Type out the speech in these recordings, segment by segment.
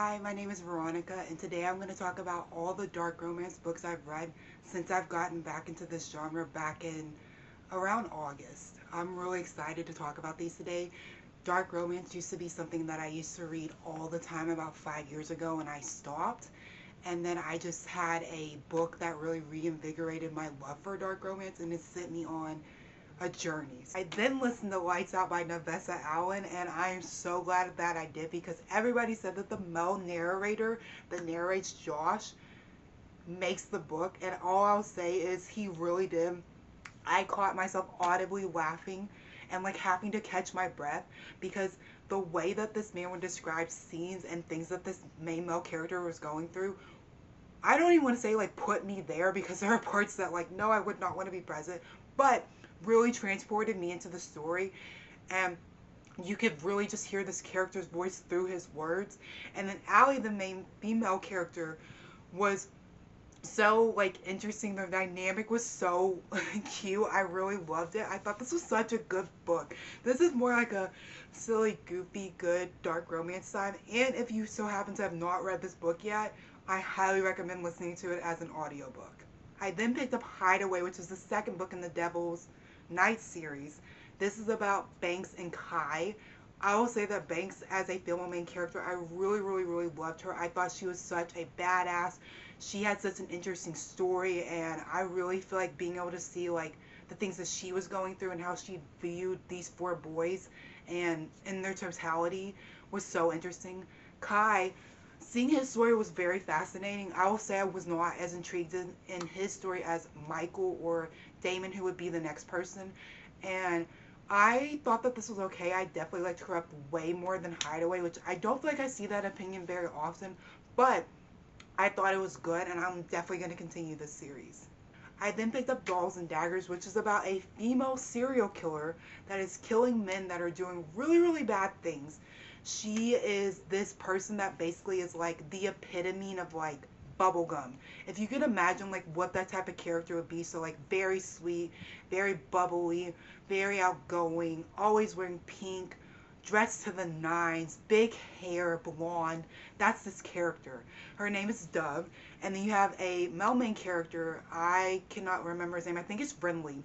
Hi, my name is Veronica, and today I'm going to talk about all the dark romance books I've read since I've gotten back into this genre back in around August. I'm really excited to talk about these today. Dark romance used to be something that I used to read all the time about 5 years ago, and I stopped. And then I just had a book that really reinvigorated my love for dark romance, and it sent me on a journey. I then listened to Lights Out by Navessa Allen, and I am so glad that I did because everybody said that the male narrator that narrates Josh makes the book, and all I'll say is he really did. I caught myself audibly laughing and like having to catch my breath because the way that this man would describe scenes and things that this main male character was going through, I don't even want to say like put me there because there are parts that like no, I would not want to be present, but really transported me into the story. And you could really just hear this character's voice through his words. And then Allie, the main female character, was so like interesting. The dynamic was so cute. I really loved it. I thought this was such a good book. This is more like a silly, goofy, good dark romance time. And if you so happen to have not read this book yet, I highly recommend listening to it as an audiobook. I then picked up Hideaway, which is the second book in the Devil's Night series. This is about Banks and Kai. I will say that Banks, as a female main character, I really loved her. I thought she was such a badass. She had such an interesting story, and I really feel like being able to see like the things that she was going through and how she viewed these four boys and in their totality was so interesting. Kai, seeing his story was very fascinating. I will say I was not as intrigued in his story as Michael or Damon, who would be the next person. And I thought that this was okay. I definitely liked Corrupt way more than Hideaway, which I don't feel like I see that opinion very often. But I thought it was good, and I'm definitely going to continue this series. I then picked up Dolls and Daggers, which is about a female serial killer that is killing men that are doing really bad things. She is this person that basically is like the epitome of like bubblegum. If you could imagine like what that type of character would be, so like very sweet, very bubbly, very outgoing, always wearing pink, dressed to the nines, big hair, blonde. That's this character. Her name is Dove. And then you have a male main character. I cannot remember his name. I think it's Brindley.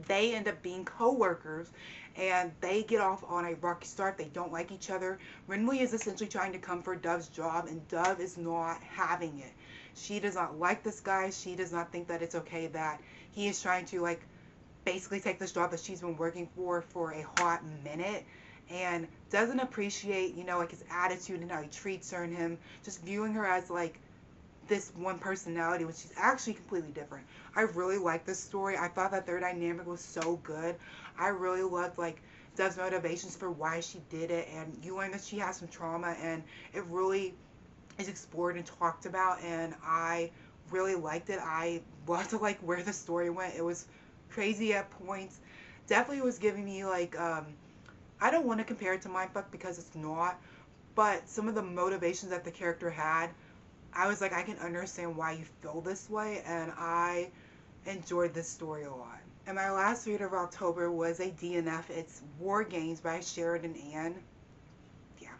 They end up being co-workers and they get off on a rocky start. They don't like each other. Brindley is essentially trying to come for Dove's job, and Dove is not having it. She does not like this guy. She does not think that it's okay that he is trying to like basically take this job that she's been working for a hot minute, and doesn't appreciate, like his attitude and how he treats her, and him just viewing her as like this one personality, which she's actually completely different. I really liked this story. I thought that their dynamic was so good. I really loved like Dove's motivations for why she did it, and you learn that she has some trauma, and it really is explored and talked about, and I really liked it. I loved like where the story went. It was crazy at points. Definitely was giving me like I don't want to compare it to Mindfuck because it's not, but some of the motivations that the character had, I was like, I can understand why you feel this way, and I enjoyed this story a lot. And my last read of October was a DNF. It's War Games by Sheridan Ann. Yeah.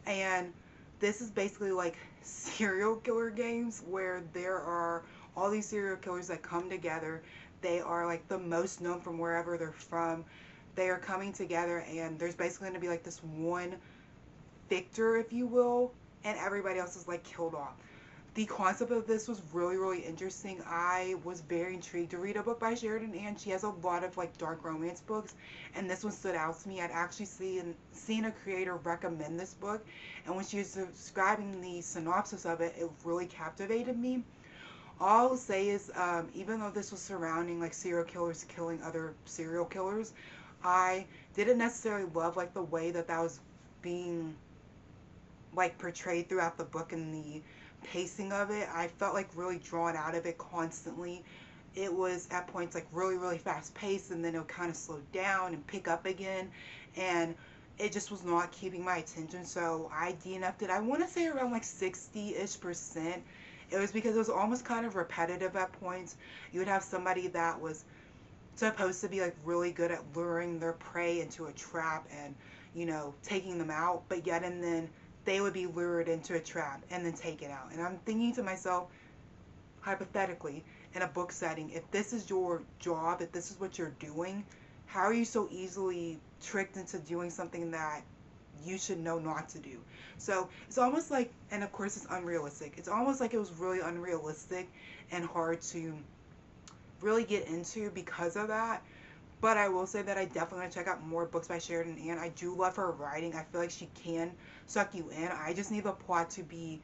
And this is basically like serial killer games where there are all these serial killers that come together. They are like the most known from wherever they're from. They are coming together, and there's basically going to be like this one victor, if you will, and everybody else is like killed off. The concept of this was really interesting. I was very intrigued to read a book by Sheridan Ann. She has a lot of like dark romance books, and this one stood out to me. I'd actually seen a creator recommend this book, and when she was describing the synopsis of it, it really captivated me. All I'll say is, even though this was surrounding like serial killers killing other serial killers, I didn't necessarily love like the way that was being like portrayed throughout the book and the pacing of it. I felt like really drawn out of it constantly. It was at points like really fast paced, and then it would kind of slow down and pick up again, and it just was not keeping my attention. So I DNF'd it. I want to say around like 60-ish%. It was because it was almost kind of repetitive at points. You would have somebody that was supposed to be like really good at luring their prey into a trap and taking them out, but yet and then they would be lured into a trap and then taken out. And I'm thinking to myself, hypothetically, in a book setting, if this is your job, if this is what you're doing, how are you so easily tricked into doing something that you should know not to do? So it's almost like, and of course it's unrealistic, it's almost like it was really unrealistic and hard to really get into because of that. But I will say that I definitely want to check out more books by Sheridan Ann. I do love her writing. I feel like she can suck you in. I just need the plot to be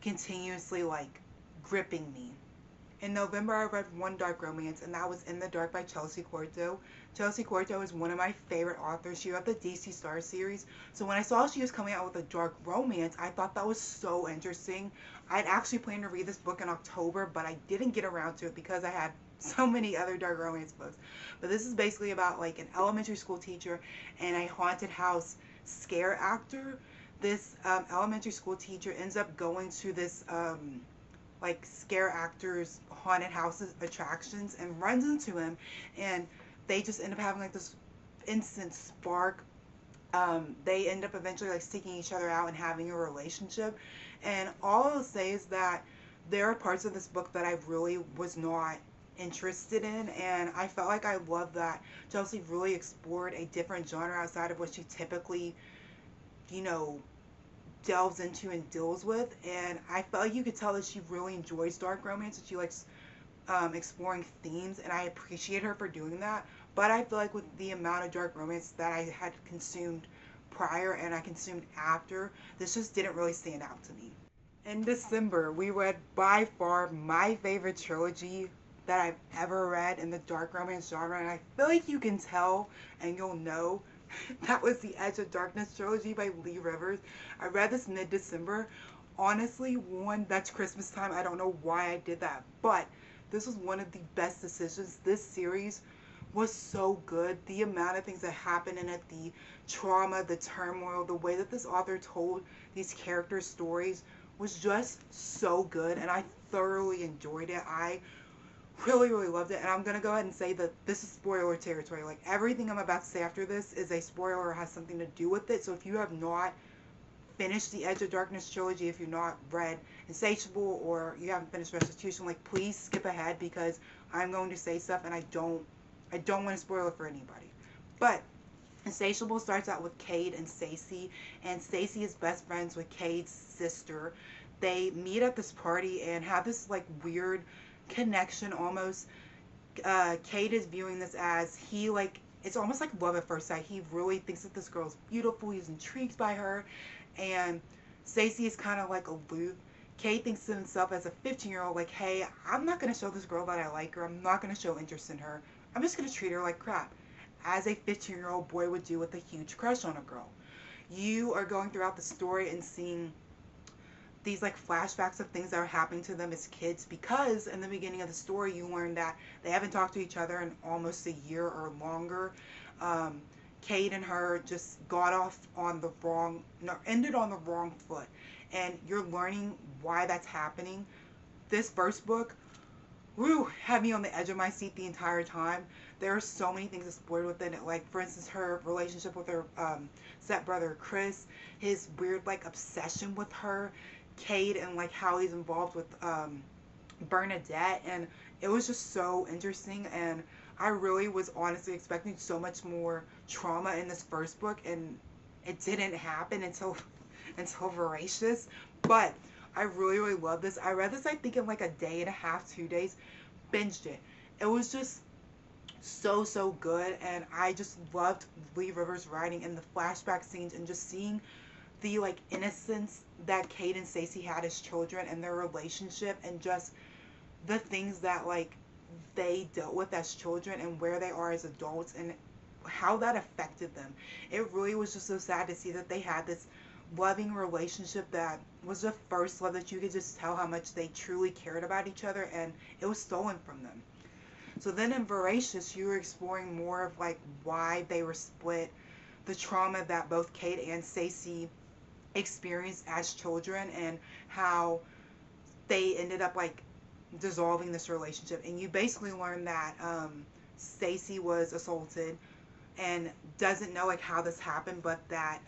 continuously like gripping me. In November, I read one dark romance, and that was In the Dark by Mailce. Mailce is one of my favorite authors. She wrote the DC Star series. So when I saw she was coming out with a dark romance, I thought that was so interesting. I'd actually planned to read this book in October, but I didn't get around to it because I had so many other dark romance books. But this is basically about like an elementary school teacher and a haunted house scare actor. This elementary school teacher ends up going to this like scare actors haunted houses attractions and runs into him, and they just end up having like this instant spark. They end up eventually like seeking each other out and having a relationship. And all I'll say is that there are parts of this book that I really was not interested in, and I felt like I loved that Mailce really explored a different genre outside of what she typically, you know, delves into and deals with. And I felt like you could tell that she really enjoys dark romance and she likes exploring themes, and I appreciate her for doing that. But I feel like with the amount of dark romance that I had consumed prior and I consumed after, this just didn't really stand out to me. In December, we read by far my favorite trilogy that I've ever read in the dark romance genre, and I feel like you can tell and you'll know that was the Edge of Darkness trilogy by Lee Rivers. I read this mid-December. Honestly, one, that's Christmas time. I don't know why I did that, but this was one of the best decisions. This series was so good. The amount of things that happened in it, the trauma, the turmoil, the way that this author told these characters' stories was just so good, and I thoroughly enjoyed it. I really loved it, and I'm gonna go ahead and say that this is spoiler territory. Like, everything I'm about to say after this is a spoiler or has something to do with it. So if you have not finished the Edge of Darkness trilogy, if you've not read Insatiable, or you haven't finished Restitution, like, please skip ahead because I'm going to say stuff and I don't want to spoil it for anybody. But Insatiable starts out with Cade and Stacey, and Stacey is best friends with Cade's sister. They meet at this party and have this like weird connection almost. Cade is viewing this as he like, it's almost like love at first sight. He really thinks that this girl is beautiful. He's intrigued by her, and Stacey is kind of like aloof. Cade thinks to himself as a 15-year-old, like, hey, I'm not going to show this girl that I like her. I'm not going to show interest in her. I'm just going to treat her like crap, as a 15-year-old boy would do with a huge crush on a girl. You are going throughout the story and seeing these like flashbacks of things that are happening to them as kids, because in the beginning of the story you learn that they haven't talked to each other in almost a year or longer. Cade and her just got off on the wrong, no, ended on the wrong foot, and you're learning why that's happening. This first book, woo, had me on the edge of my seat the entire time. There are so many things explored within it, like for instance her relationship with her stepbrother Chris, his weird like obsession with her, Cade, and like how he's involved with Bernadette, and it was just so interesting. And I really was honestly expecting so much more trauma in this first book, and it didn't happen until Voracious. But I really loved this. I read this I think in like a day and a half, 2 days, binged it. It was just so good, and I just loved Lee Rivers' writing and the flashback scenes and just seeing the like innocence that Cade and Stacey had as children and their relationship, and just the things that like they dealt with as children and where they are as adults and how that affected them. It really was just so sad to see that they had this loving relationship that was the first love that you could just tell how much they truly cared about each other, and it was stolen from them. So then in Voracious, you were exploring more of like why they were split, the trauma that both Cade and Stacey experienced as children, and how they ended up like dissolving this relationship. And you basically learn that Stacey was assaulted and doesn't know like how this happened, but that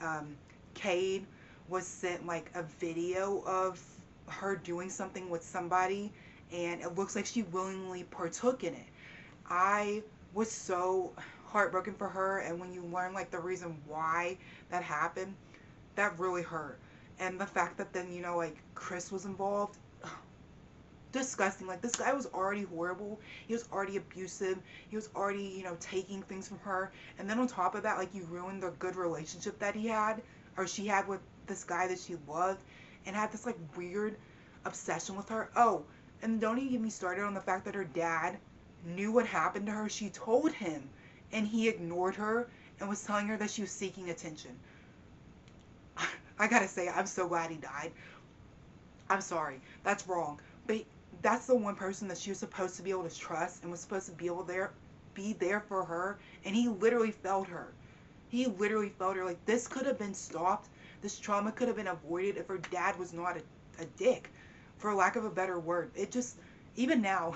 Cade was sent like a video of her doing something with somebody, and it looks like she willingly partook in it. I was so heartbroken for her, and when you learn like the reason why that happened, that really hurt. And the fact that then, like Chris was involved, disgusting. Like, this guy was already horrible. He was already abusive. He was already, taking things from her. And then on top of that, like, you ruined the good relationship that he had, or she had, with this guy that she loved, and had this like weird obsession with her. Oh, and don't even get me started on the fact that her dad knew what happened to her. She told him, and he ignored her and was telling her that she was seeking attention. I gotta say, I'm so glad he died. I'm sorry, that's wrong. But that's the one person that she was supposed to be able to trust and was supposed to be there for her, and he literally failed her. He literally failed her. Like, this could have been stopped. This trauma could have been avoided if her dad was not a dick, for lack of a better word. It just, even now,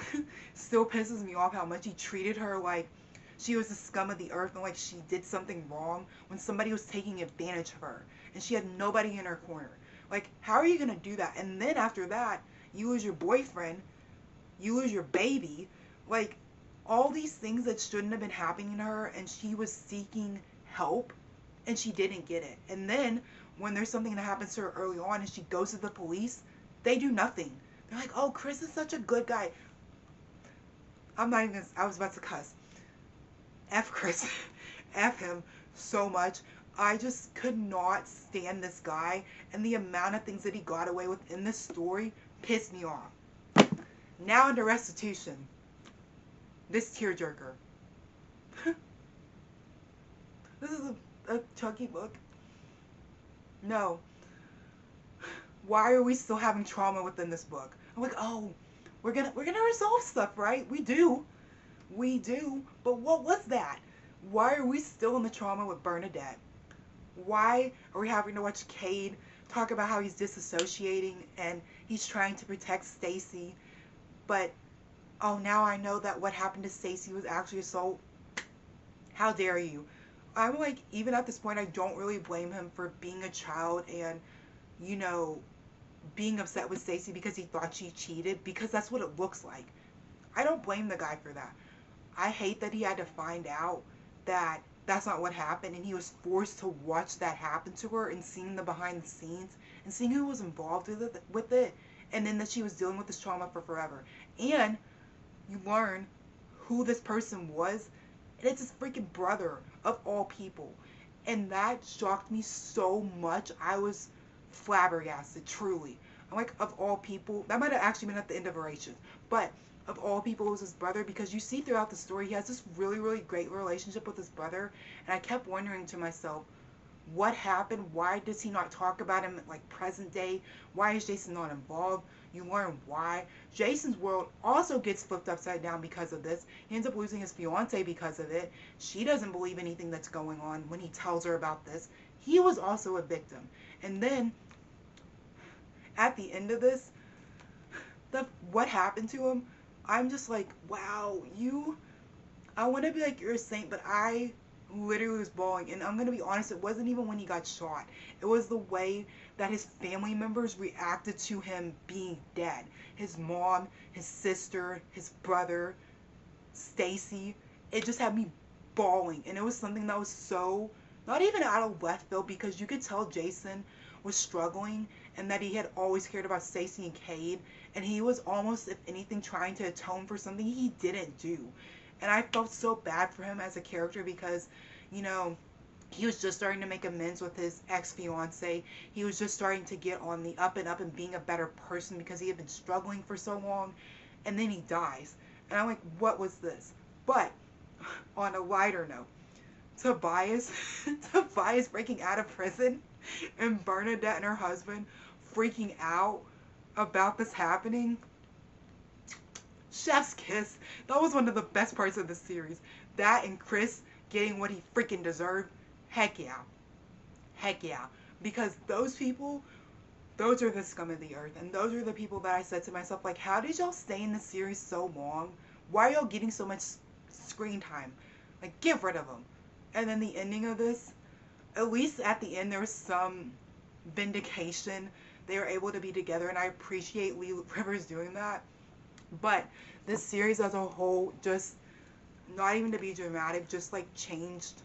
still pisses me off how much he treated her like she was the scum of the earth, and like she did something wrong when somebody was taking advantage of her and she had nobody in her corner. Like, how are you gonna do that? And then after that, you lose your boyfriend, you lose your baby, like, all these things that shouldn't have been happening to her, and she was seeking help and she didn't get it. And then when there's something that happens to her early on and she goes to the police, they do nothing. They're like, oh, Chris is such a good guy. I'm not even, I was about to cuss. F Chris. F him so much. I just could not stand this guy, and the amount of things that he got away with in this story pissed me off. Now into restitution. This tearjerker. This is a chunky book. No. Why are we still having trauma within this book? I'm like, oh, we're gonna resolve stuff, right? We do. But what was that? Why are we still in the trauma with Bernadette? Why are we having to watch Cade talk about how he's disassociating and he's trying to protect Stacy, but oh, now I know that what happened to Stacy was actually assault? How dare you? I'm like, even at this point, I don't really blame him for being a child and, being upset with Stacy because he thought she cheated, because that's what it looks like. I don't blame the guy for that. I hate that he had to find out that that's not what happened, and he was forced to watch that happen to her, and seeing the behind the scenes and seeing who was involved with it, and then that she was dealing with this trauma for forever. And you learn who this person was, and it's his freaking brother, of all people. And that shocked me so much. I was flabbergasted, truly. I'm like, of all people, that might have actually been at the end of Horatio, but of all people, it was his brother, because you see throughout the story he has this really, really great relationship with his brother. And I kept wondering to myself, what happened? Why does he not talk about him like present day? Why is Jason not involved? You learn why. Jason's world also gets flipped upside down because of this. He ends up losing his fiance because of it. She doesn't believe anything that's going on when he tells her about this. He was also a victim. And then at the end of this, what happened to him, I'm just like, wow, I want to be like, you're a saint, but I literally was bawling. And I'm going to be honest, it wasn't even when he got shot. It was the way that his family members reacted to him being dead. His mom, his sister, his brother, Stacy. It just had me bawling. And it was something that was so, not even out of left field, because you could tell Jason was struggling and that he had always cared about Stacy and Cade, and he was almost, if anything, trying to atone for something he didn't do. And I felt so bad for him as a character because, he was just starting to make amends with his ex-fiance. He was just starting to get on the up and up and being a better person because he had been struggling for so long, and then he dies. And I'm like, what was this? But on a lighter note, Tobias breaking out of prison, and Bernadette and her husband freaking out about this happening. Chef's kiss. That was one of the best parts of the series. That and Chris getting what he freaking deserved. Heck yeah. Heck yeah. Because those people, those are the scum of the earth. And those are the people that I said to myself, like, how did y'all stay in the series so long? Why are y'all getting so much screen time? Like, get rid of them. And then the ending of this, at least at the end, there was some vindication. They were able to be together, and I appreciate Lee Rivers doing that. But this series as a whole, just not even to be dramatic, just like changed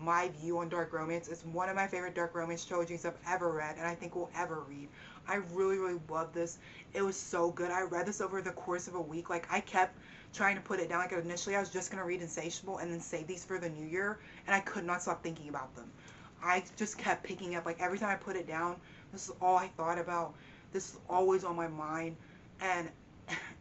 my view on dark romance. It's one of my favorite dark romance trilogies I've ever read, and I think will ever read. I really, really love this. It was so good. I read this over the course of a week. Like, I kept trying to put it down. Like, initially I was just gonna read Insatiable and then save these for the new year, and I could not stop thinking about them. I just kept picking up. Like, every time I put it down, this is all I thought about. This is always on my mind, and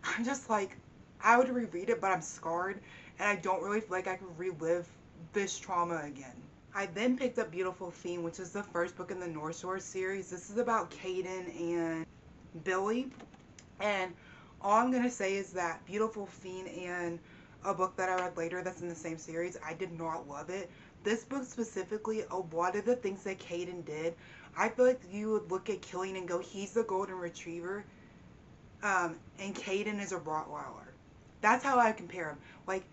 I'm just like, I would reread it, but I'm scarred, and I don't really feel like I could relive this trauma again. I then picked up Beautiful Fiend, which is the first book in the North Shore series. This is about Caden and Billy, and all I'm going to say is that Beautiful Fiend and a book that I read later that's in the same series, I did not love it. This book specifically, a lot of the things that Caden did, I feel like you would look at Killian and go, he's the golden retriever, and Caden is a Rottweiler. That's how I compare him. Like,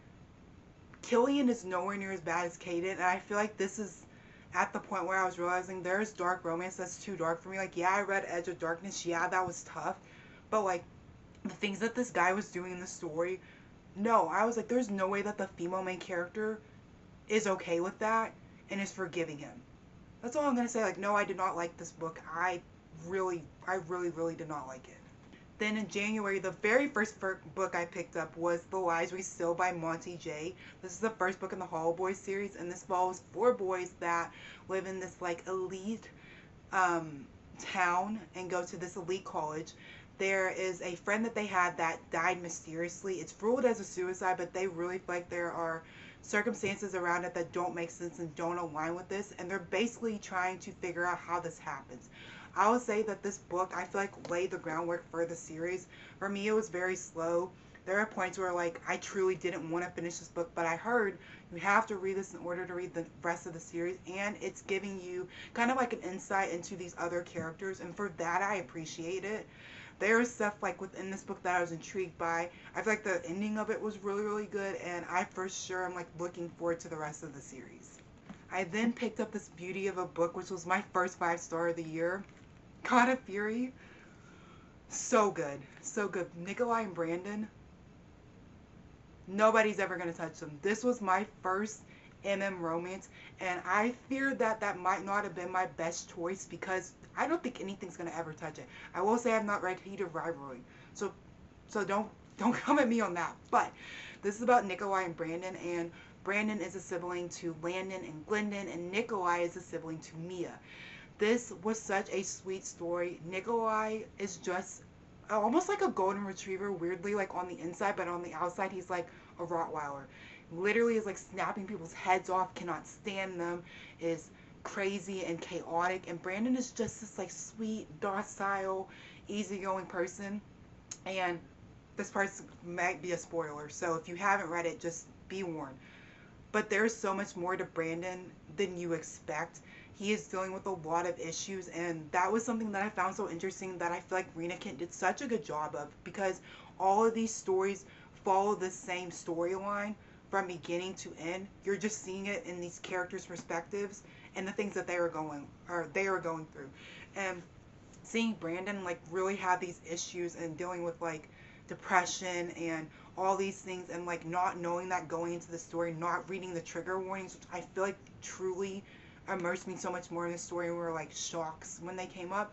Killian is nowhere near as bad as Caden, and I feel like this is at the point where I was realizing there's dark romance that's too dark for me. Like, yeah, I read Edge of Darkness. Yeah, that was tough. But, like, the things that this guy was doing in the story, no, I was like, there's no way that the female main character is okay with that and is forgiving him. That's all I'm going to say. Like, no, I did not like this book. I really, really did not like it. Then in January, the very first book I picked up was The Lies We Steal by Monty J. This is the first book in the Hollow Boys series, and this follows 4 boys that live in this like elite town and go to this elite college. There is a friend that they had that died mysteriously. It's ruled as a suicide, but they really feel like there are circumstances around it that don't make sense and don't align with this, and they're basically trying to figure out how this happens. I would say that this book, I feel like, laid the groundwork for the series. For me, it was very slow. There are points where, like, I truly didn't want to finish this book, but I heard you have to read this in order to read the rest of the series, and it's giving you kind of like an insight into these other characters, and for that, I appreciate it. There is stuff, like, within this book that I was intrigued by. I feel like the ending of it was really good, and I for sure am, like, looking forward to the rest of the series. I then picked up this beauty of a book, which was my first 5-star of the year. God of Fury, so good, so good. Nikolai and Brandon, nobody's ever going to touch them. This was my first romance, and I feared that that might not have been my best choice because I don't think anything's going to ever touch it. I will say I've not read Heat of Rivalry, so don't come at me on that. But this is about Nikolai and Brandon is a sibling to Landon and Glendon, and Nikolai is a sibling to Mia. This was such a sweet story. Nikolai is just almost like a golden retriever, weirdly, like on the inside, but on the outside, he's like a Rottweiler. Literally is like snapping people's heads off, cannot stand them, is crazy and chaotic. And Brandon is just this like sweet, docile, easygoing person. And this part might be a spoiler, so if you haven't read it, just be warned. But there's so much more to Brandon than you expect. He is dealing with a lot of issues, and that was something that I found so interesting that I feel like Rena Kent did such a good job of, because all of these stories follow the same storyline from beginning to end. You're just seeing it in these characters' perspectives and the things that they were going through. And seeing Brandon like really have these issues and dealing with like depression and all these things, and like not knowing that going into the story, not reading the trigger warnings, which I feel like truly immersed me so much more in the story, and were like shocks when they came up.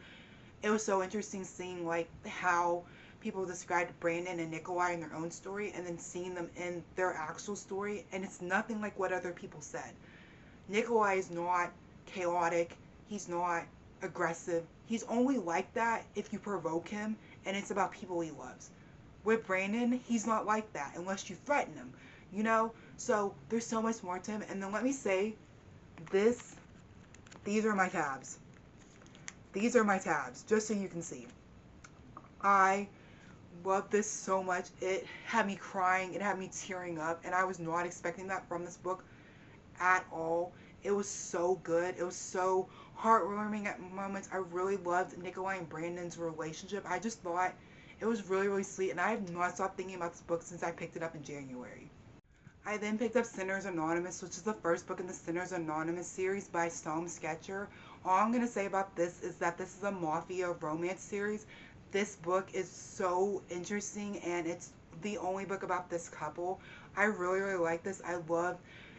It was so interesting seeing like how people described Brandon and Nikolai in their own story, and then seeing them in their actual story, and it's nothing like what other people said. Nikolai is not chaotic, he's not aggressive, he's only like that if you provoke him, and it's about people he loves. With Brandon, he's not like that unless you threaten him, you know? So there's so much more to him. And then let me say, these are my tabs. These are my tabs, just so you can see. I love this so much. It had me crying, it had me tearing up, and I was not expecting that from this book at all. It was so good. It was so heartwarming at moments. I really loved Nikolai and Brandon's relationship. I just thought it was really sweet, and I have not stopped thinking about this book since I picked it up in January. I then picked up Sinners Anonymous, which is the first book in the Sinners Anonymous series by Tom Sketcher. All I'm going to say about this is that this is a mafia romance series. This book is so interesting, and it's the only book about this couple. I really, really like this. I love,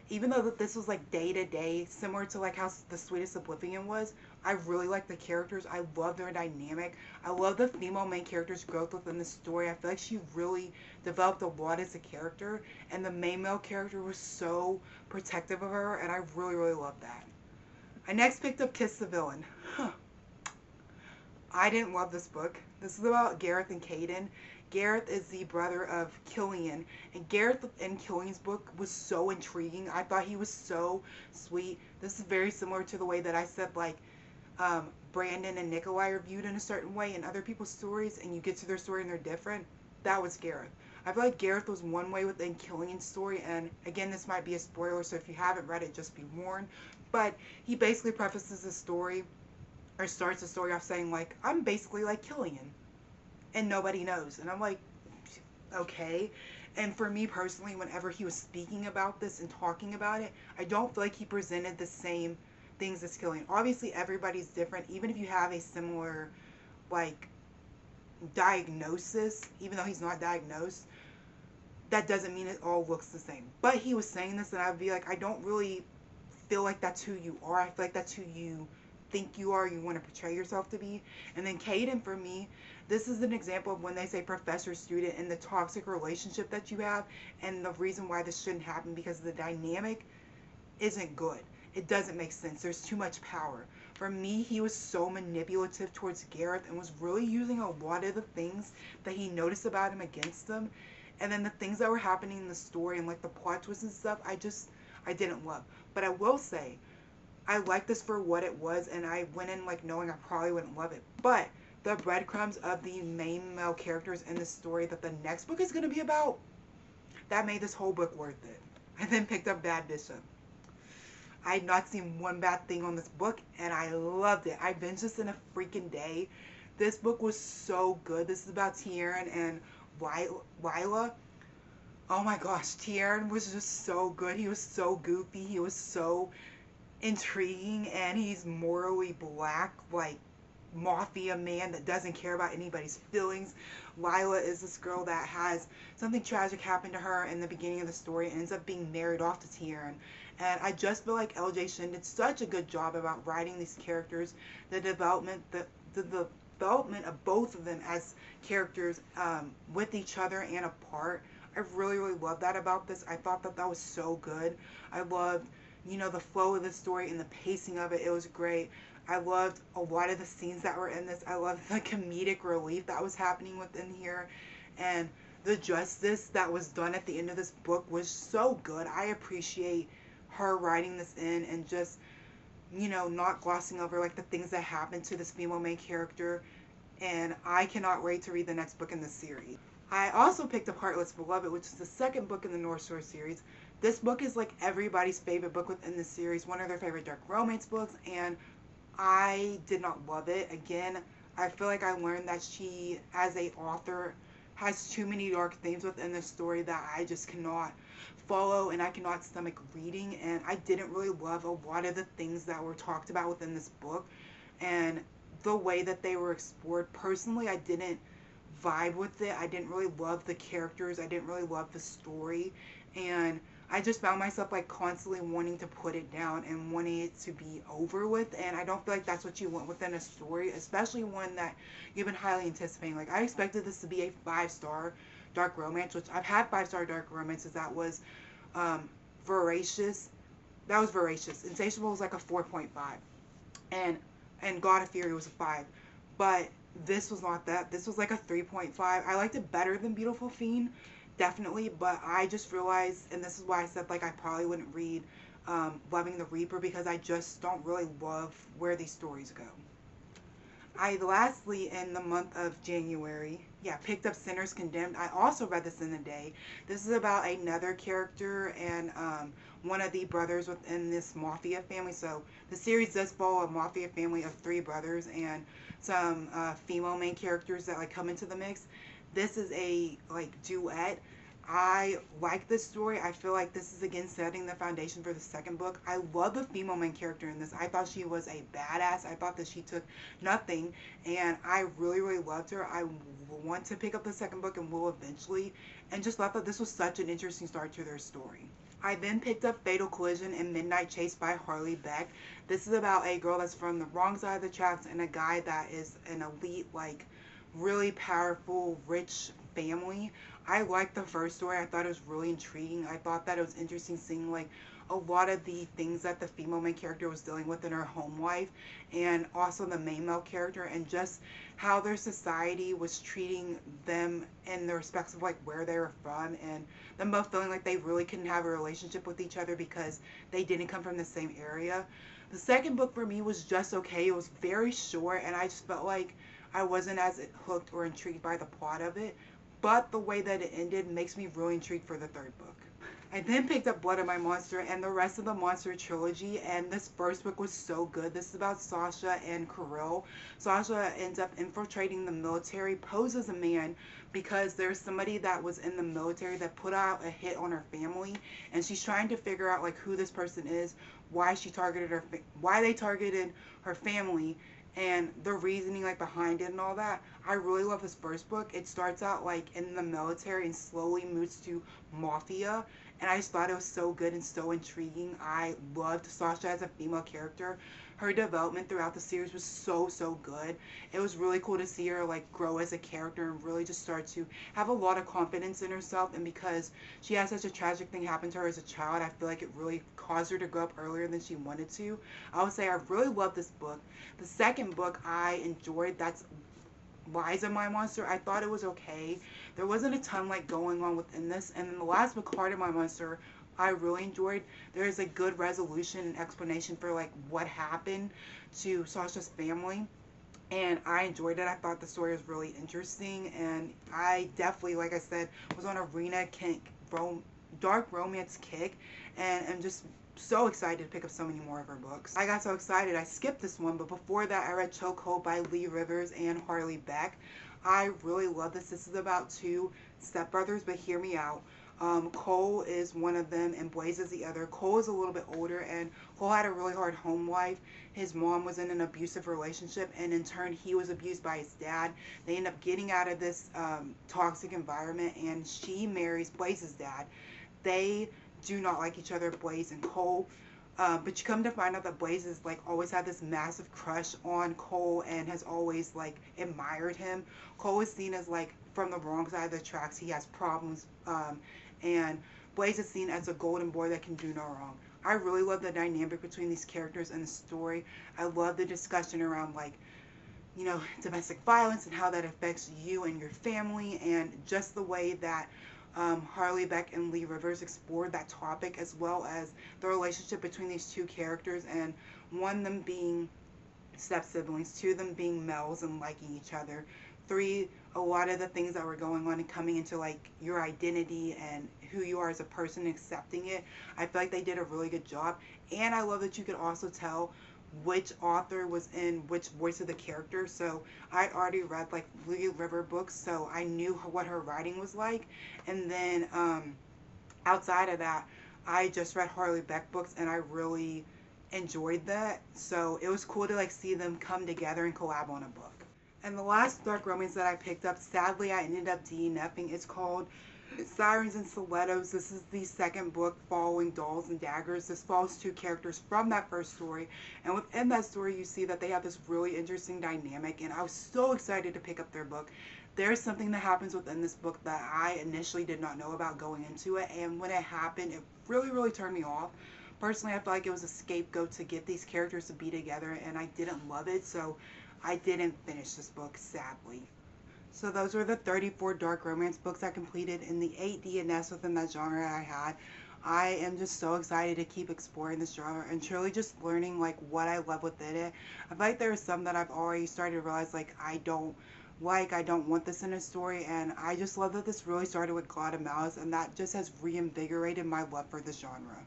even though this was like day to day, similar to like how The Sweetest Oblivion was, I really like the characters. I love their dynamic. I love the female main character's growth within the story. I feel like she really developed a lot as a character, and the main male character was so protective of her, and I really, really love that. I next picked up Kiss the Villain. I didn't love this book. This is about Gareth and Caden. Gareth is the brother of Killian, and Gareth in Killian's book was so intriguing. I thought he was so sweet. This is very similar to the way that I said, like, Brandon and Nikolai are viewed in a certain way in other people's stories, and you get to their story and they're different. That was Gareth. I feel like Gareth was one way within Killian's story, and again, this might be a spoiler, so if you haven't read it, just be warned. But he basically prefaces the story, or starts the story off saying, like, I'm basically like Killian, and nobody knows. And I'm like, okay. And for me personally, whenever he was speaking about this and talking about it, I don't feel like he presented the same things as Killian. Obviously, everybody's different, even if you have a similar, like, diagnosis, even though he's not diagnosed, that doesn't mean it all looks the same. But he was saying this, and I'd be like, I don't really feel like that's who you are. I feel like that's who you think you are, you want to portray yourself to be. And then Caden, for me, this is an example of when they say professor student and the toxic relationship that you have, and the reason why this shouldn't happen, because the dynamic isn't good. It doesn't make sense. There's too much power. For me, he was so manipulative towards Gareth and was really using a lot of the things that he noticed about him against him. And then the things that were happening in the story and like the plot twists and stuff, I didn't love. But I will say, I liked this for what it was, and I went in like knowing I probably wouldn't love it. But the breadcrumbs of the main male characters in the story that the next book is going to be about, that made this whole book worth it. I then picked up Bad Bishop. I had not seen one bad thing on this book, and I loved it. I binged this in a freaking day. This book was so good. This is about Tieran and Lila. Oh my gosh, Tieran was just so good. He was so goofy. He was so intriguing, and he's morally black, like mafia man that doesn't care about anybody's feelings. Lila is this girl that has something tragic happen to her in the beginning of the story and ends up being married off to Tieran. And I just feel like L.J. Shin did such a good job about writing these characters, the development of both of them as characters, with each other and apart. I really, really love that about this. I thought that that was so good. I loved, the flow of the story and the pacing of it. It was great. I loved a lot of the scenes that were in this. I loved the comedic relief that was happening within here. And the justice that was done at the end of this book was so good. I appreciate her writing this in and just, not glossing over like the things that happened to this female main character. And I cannot wait to read the next book in this series. I also picked up Heartless Beloved, which is the second book in the North Shore series. This book is like everybody's favorite book within the series, one of their favorite dark romance books, and I did not love it. Again, I feel like I learned that she, as a author, has too many dark themes within the story that I just cannot follow and I cannot stomach reading, and I didn't really love a lot of the things that were talked about within this book and the way that they were explored. Personally, I didn't vibe with it. I didn't really love the characters. I didn't really love the story, and I just found myself like constantly wanting to put it down and wanting it to be over with, and I don't feel like that's what you want within a story, especially one that you've been highly anticipating. Like, I expected this to be a 5-star dark romance, which I've had 5-star dark romances. That was Voracious. That was Voracious. Insatiable was like a 4.5, and God of Fury was a 5, but this was not that. This was like a 3.5. I liked it better than Beautiful Fiend, definitely, but I just realized, and this is why I said like I probably wouldn't read Loving the Reaper, because I just don't really love where these stories go. I lastly, in the month of January, picked up Sinners Condemned. I also read this in the day. This is about another character and one of the brothers within this mafia family. So the series does follow a mafia family of 3 brothers and some female main characters that like come into the mix. This is a like duet. I like this story. I feel like this is again setting the foundation for the second book. I love the female main character in this. I thought she was a badass. I thought that she took nothing, and I really, really loved her. I want to pick up the second book and will eventually, and just thought that this was such an interesting start to their story. I then picked up Fatal Collision and Midnight Chase by Harley Beck. This is about a girl that's from the wrong side of the tracks and a guy that is an elite, like, really powerful, rich family. I liked the first story. I thought it was really intriguing. I thought that it was interesting seeing like a lot of the things that the female main character was dealing with in her home life, and also the main male character, and just how their society was treating them in the respects of like where they were from, and them both feeling like they really couldn't have a relationship with each other because they didn't come from the same area. The second book for me was just okay. It was very short, and I just felt like I wasn't as hooked or intrigued by the plot of it, but the way that it ended makes me really intrigued for the third book. I then picked up Blood of My Monster and the rest of the Monster trilogy, and this first book was so good. This is about Sasha and Kirill. Sasha ends up infiltrating the military, posed as a man, because there's somebody that was in the military that put out a hit on her family, and she's trying to figure out like who this person is, why she targeted her, why they targeted her family, and the reasoning like behind it and all that. I really love this first book. It starts out like in the military and slowly moves to mafia, and I just thought it was so good and so intriguing. I loved Sasha as a female character. Her development throughout the series was so good. It was really cool to see her like grow as a character and really just start to have a lot of confidence in herself, and because she had such a tragic thing happen to her as a child, I feel like it really caused her to grow up earlier than she wanted to. I would say I really love this book. The second book I enjoyed, that's Lies of My Monster. I thought it was okay. There wasn't a ton like going on within this. And then the last book, Heart of My Monster, I really enjoyed. There is a good resolution and explanation for like what happened to Sasha's family, and I enjoyed it. I thought the story was really interesting, and I definitely, like I said, was on a Rena kink dark romance kick, and I'm just so excited to pick up so many more of her books. I got so excited I skipped this one, but before that I read Chokehold by Lee Rivers and Harley Beck. I really love this. This is about two stepbrothers, but hear me out. Cole is one of them and Blaze is the other. Cole is a little bit older, and Cole had a really hard home life. His mom was in an abusive relationship, and in turn he was abused by his dad. They end up getting out of this toxic environment, and she marries Blaze's dad. They do not like each other, Blaze and Cole. But you come to find out that Blaze has like always had this massive crush on Cole and has always like admired him. Cole is seen as like from the wrong side of the tracks. He has problems, and Blaze is seen as a golden boy that can do no wrong. I really love the dynamic between these characters and the story. I love the discussion around like, you know, domestic violence and how that affects you and your family, and just the way that Harley Beck and Lee Rivers explored that topic, as well as the relationship between these two characters, and one, them being step siblings, two, them being males and liking each other, three, a lot of the things that were going on and coming into like your identity and who you are as a person, accepting it. I feel like they did a really good job, and I love that you could also tell which author was in which voice of the character. So I already read like Lee River books, so I knew what her writing was like. And then outside of that, I just read Harley Beck books, and I really enjoyed that. So it was cool to like see them come together and collab on a book. And the last dark romance that I picked up, sadly I ended up DNFing. It's called Sirens and Stilettos. This is the second book following Dolls and Daggers. This follows two characters from that first story, and within that story you see that they have this really interesting dynamic, and I was so excited to pick up their book. There's something that happens within this book that I initially did not know about going into it, and when it happened it really turned me off. Personally, I felt like it was a scapegoat to get these characters to be together, and I didn't love it, so I didn't finish this book, sadly. So those were the 34 dark romance books I completed in the 8 DNFs within that genre I had. I am just so excited to keep exploring this genre and truly just learning like what I love within it. I feel like there are some that I've already started to realize like I don't want this in a story, and I just love that this really started with God of Mailce, and that just has reinvigorated my love for this genre.